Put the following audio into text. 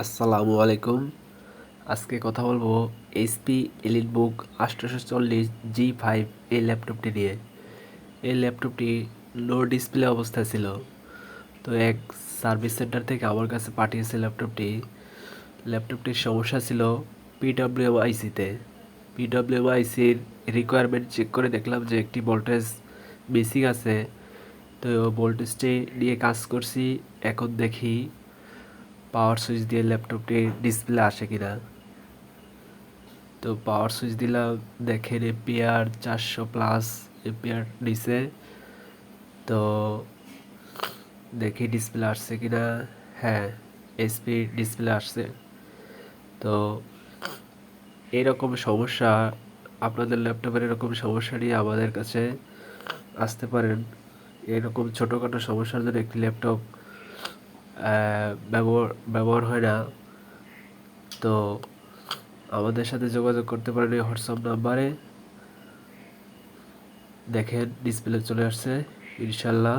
আসসালামু আলাইকুম। আজকে কথা বলবো এইচপি এলিটবুক 840G5 এই ল্যাপটপটি নিয়ে। এই ল্যাপটপটি নো ডিসপ্লে অবস্থায় ছিল, তো এক সার্ভিস সেন্টার থেকে আমার কাছে পাঠিয়েছে ল্যাপটপটির সমস্যা ছিল পিডব্লিউআইসিতে। পিডব্লিউআইসির রিকোয়ারমেন্ট চেক করে দেখলাম যে একটি ভোল্টেজ মিসিং আছে। তো ভোল্টেজটি নিয়ে কাজ করছি। এখন দেখি পাওয়ার সুইচ দিয়ে ল্যাপটপটির ডিসপ্লে আসে কিনা। তো পাওয়ার সুইচ দিলাম, দেখেন এম্পিয়ার 400+ এম্পিয়ার নিচে। তো দেখি ডিসপ্লে আসছে কিনা। হ্যাঁ, এইচপি ডিসপ্লে আসছে। তো এরকম সমস্যা, আপনাদের ল্যাপটপের এরকম সমস্যা নিয়ে আমাদের কাছে আসতে পারেন। এরকম ছোটোখাটো সমস্যার জন্য একটি ল্যাপটপ ব্যবহার হয় না। তো আমাদের সাথে যোগাযোগ করতে পারেন এই হোয়াটসঅ্যাপ নাম্বারে। দেখেন ডিসপ্লে চলে আসছে ইনশাল্লাহ।